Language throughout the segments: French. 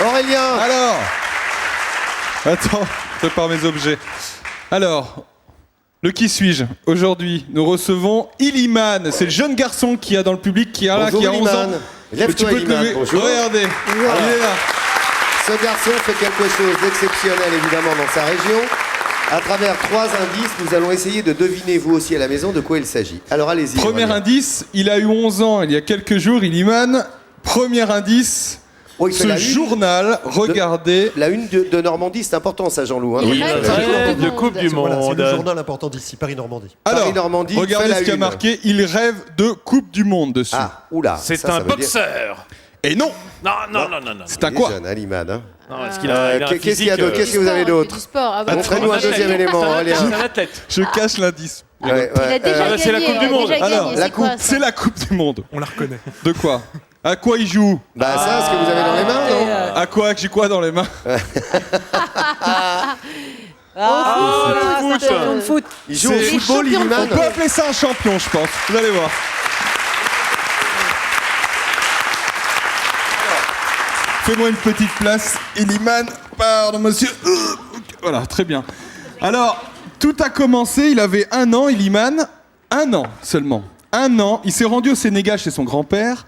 Aurélien. Alors, attends, je prépare mes objets. Alors, le qui suis-je? Aujourd'hui, nous recevons Iliman. C'est le jeune garçon qui a dans le public qui a, Bonjour, qui a 11 ans. Lève-toi, Iliman. Bonjour. Regardez, il est là. Ce garçon fait quelque chose d'exceptionnel, évidemment, dans sa région. À travers 3 indices, nous allons essayer de deviner, vous aussi à la maison, de quoi il s'agit. Alors allez-y. Premier indice, il a eu 11 ans il y a quelques jours, Iliman. Premier indice, ce journal, regardez. La une de Normandie, c'est important ça, Jean-Loup. Hein, Oui, de Coupe du Voilà, c'est Monde. le journal important d'ici, Paris-Normandie. Alors, Paris-Normandie, regardez ce qui a marqué, il rêve de Coupe du Monde dessus. Ah, oula. C'est un boxeur. Et non, Non. c'est un quoi? Jeune, Iliman, hein. Non, est-ce qu'il a, il a un Qu'est-ce qu'il y a physique, d'autre? Qu'est-ce que vous avez d'autre? Du sport. Ah, bah, Montrez-nous un deuxième élément, Aurélien. C'est un athlète. Je cache l'indice. Ouais, Il a déjà gagné. c'est la Coupe du Monde. Alors, c'est la quoi, ça C'est la Coupe du Monde. On la reconnaît. De quoi? À quoi il joue? Bah ça, ce que vous avez dans les mains, non? À quoi? J'ai quoi dans les mains? Foot. Il joue au C'est football, champion de Iliman. On peut appeler ça un champion, je pense. Vous allez voir. Fais-moi une petite place, Iliman. Pardon, monsieur. Voilà, très bien. Alors, tout a commencé, il avait 1 an, Iliman. 1 an seulement. 1 an. Il s'est rendu au Sénégal chez son grand-père.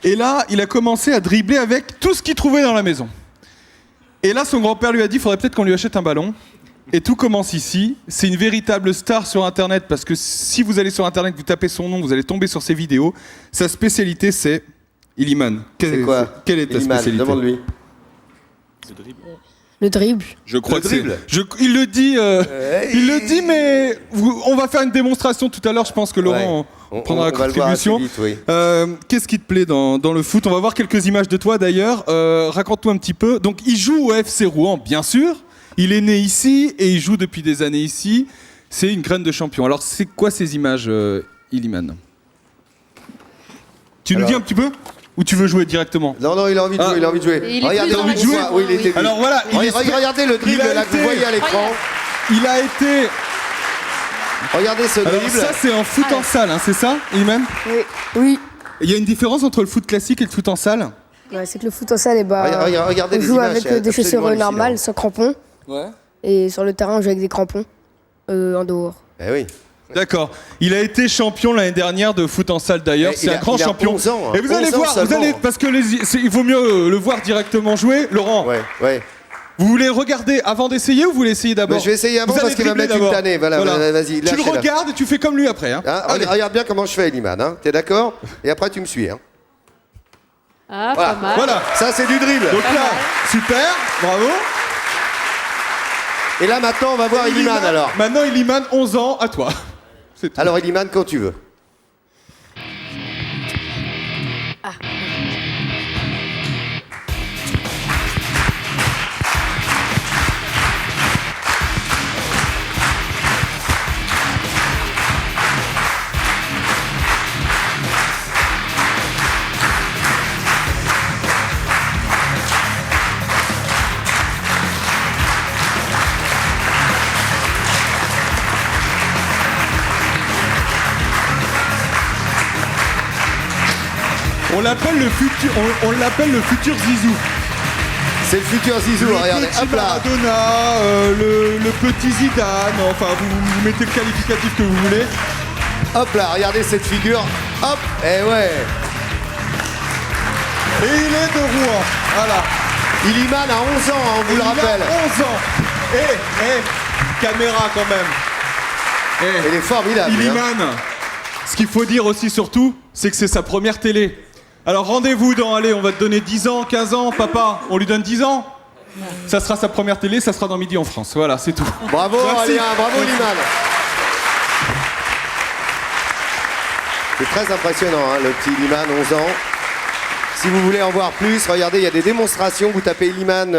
Et là, il a commencé à dribbler avec tout ce qu'il trouvait dans la maison. Et là, son grand-père lui a dit, il faudrait peut-être qu'on lui achète un ballon. Et tout commence ici. C'est une véritable star sur Internet, parce que si vous allez sur Internet, vous tapez son nom, vous allez tomber sur ses vidéos. Sa spécialité, c'est Iliman. C'est quoi? Quelle est ta Iliman, spécialité? demande-lui. Le dribble. Je crois Le que c'est... dribble. Il le dit, mais on va faire une démonstration tout à l'heure. Je pense que Laurent prendra la va le voir assez contribution. vite, oui. Qu'est-ce qui te plaît dans le foot? On va voir quelques images de toi d'ailleurs. Raconte-nous un petit peu. Donc, il joue au FC Rouen, bien sûr. Il est né ici et il joue depuis des années ici. C'est une graine de champion. Alors, c'est quoi ces images, Iliman? Tu nous dis un petit peu? Ou tu veux jouer directement? Non, il a envie de jouer, il a envie de jouer. Il est Regardez, plus dans envie de jouer. Oui, il était. Alors voilà, Regardez le dribble là que vous voyez à l'écran. il a été... Regardez ce Alors dribble. ça, c'est en foot en salle, hein, c'est ça, Iliman? Oui. Il y a une différence entre le foot classique et le foot en salle? Ouais, c'est que le foot en salle, Regardez on les joue images, avec c'est des chaussures absolument normales, hallucinant. sans crampons. Ouais. Et sur le terrain, on joue avec des crampons en dehors. Eh oui. D'accord. Il a été champion l'année dernière de foot en salle d'ailleurs. Eh, C'est il un a- grand il a champion. 11 ans, hein. Et vous allez 11 ans voir, seulement. parce que il vaut mieux le voir directement jouer. Laurent, Ouais. vous voulez regarder avant d'essayer ou vous voulez essayer d'abord? Mais je vais essayer avant Vous parce allez qu'il va dribbler mettre une d'abord. tannée. Voilà. Vas-y, Tu le lâchez-la. regardes et tu fais comme lui après. Hein. Hein, Allez. regarde bien comment je fais, Iliman. Hein. T'es d'accord? Et après, tu me suis. Hein. Ah, Voilà. pas mal. Voilà. Ça, c'est du dribble. Donc là, super, bravo. Et là, maintenant, on va voir Iliman alors. Maintenant, Iliman, 11 ans, à toi. C'est tout. Alors, Iliman, quand tu veux. On l'appelle le futur Zizou. C'est le futur Zizou, Le regardez. petit Hop là. Maradona, le petit Zidane, enfin vous mettez le qualificatif que vous voulez. Hop là, regardez cette figure. Hop. Eh ouais. Et il est de Rouen, voilà. Iliman a 11 ans, hein, on vous le rappelle. Il a 11 ans. Caméra quand même. Il est formidable. hein. Iliman, ce qu'il faut dire aussi surtout, c'est que c'est sa première télé. Alors rendez-vous allez, on va te donner 10 ans, 15 ans, papa, on lui donne 10 ans. Ça sera sa première télé, ça sera dans Midi en France. Voilà, c'est tout. Bravo, Merci. Aurélien, bravo, Iliman. C'est très impressionnant, hein, le petit Iliman, 11 ans. Si vous voulez en voir plus, regardez, il y a des démonstrations. Vous tapez Iliman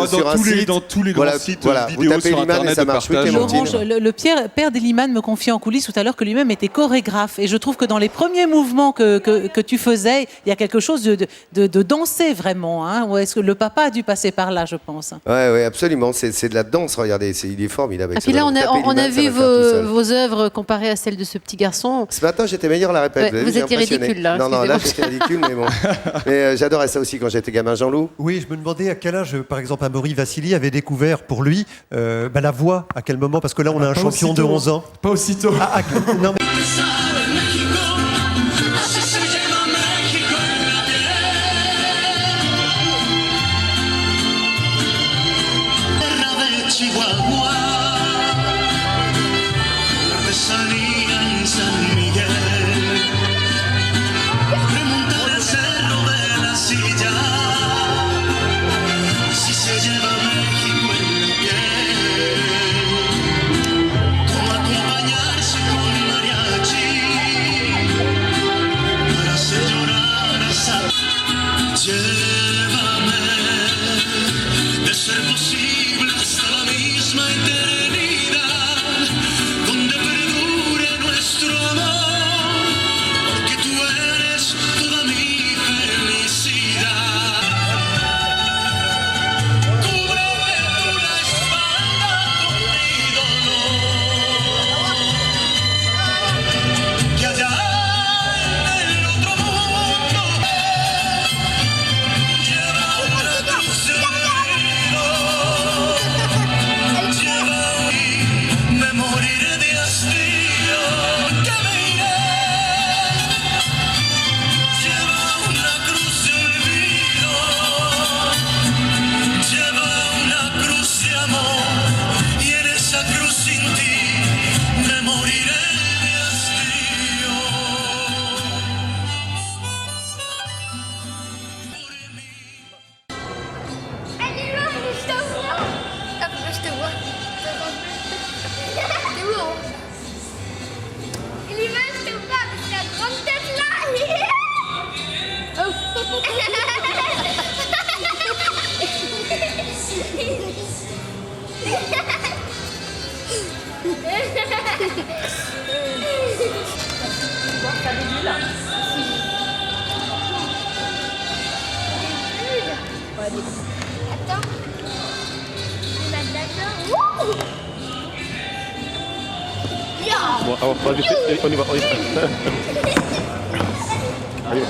sur un site. Dans tous les grands sites vous vidéo tapez sur Iliman Internet et ça de marche. Oui, partage. Clémentine. Laurent, le père d'Iliman me confie en coulisses tout à l'heure que lui-même était chorégraphe. Et je trouve que dans les premiers mouvements que tu faisais, il y a quelque chose de danser vraiment. Hein. Ou est-ce que le papa a dû passer par là, je pense? Ouais, absolument. C'est de la danse, regardez. Il est formidable. Et avec puis ce là, ballon. Tapez on a Iliman, ça vu va faire tout seul. vos œuvres comparées à celles de ce petit garçon. Ce matin, j'étais meilleur à la répète. Ouais, vu, vous j'ai étiez impressionné. ridicule, là, Non, là, excusez-moi. j'étais ridicule, mais bon. Mais j'adorais ça aussi quand j'étais gamin, Jean-Loup. Oui, je me demandais à quel âge, par exemple, Amaury Vassili avait découvert pour lui la voix, à quel moment, parce que là, on a un Pas champion de aussitôt. 11 ans. Pas aussitôt. Non, mais Chihuahua, la artesanía en San Miguel, remontar el cerro de la silla, si se lleva México en la piel, como acompañarse con mariachi, para hacer llorar a esa. Llévame, de ser posible hasta la misma eternidad, donde perdure nuestro amor, porque tú eres toda mi felicidad. Cúbreme tú la espalda con mi dolor, que allá en el otro mundo lleva una cruz de olvido. Me moriré de hastío, que me iré. Lleva una cruz de olvido, lleva una cruz de amor, y en esa cruz sin ti me moriré de hastío. Attends. Il m'a d'accord. Bon, on va vite, on y va. On y va. Allez.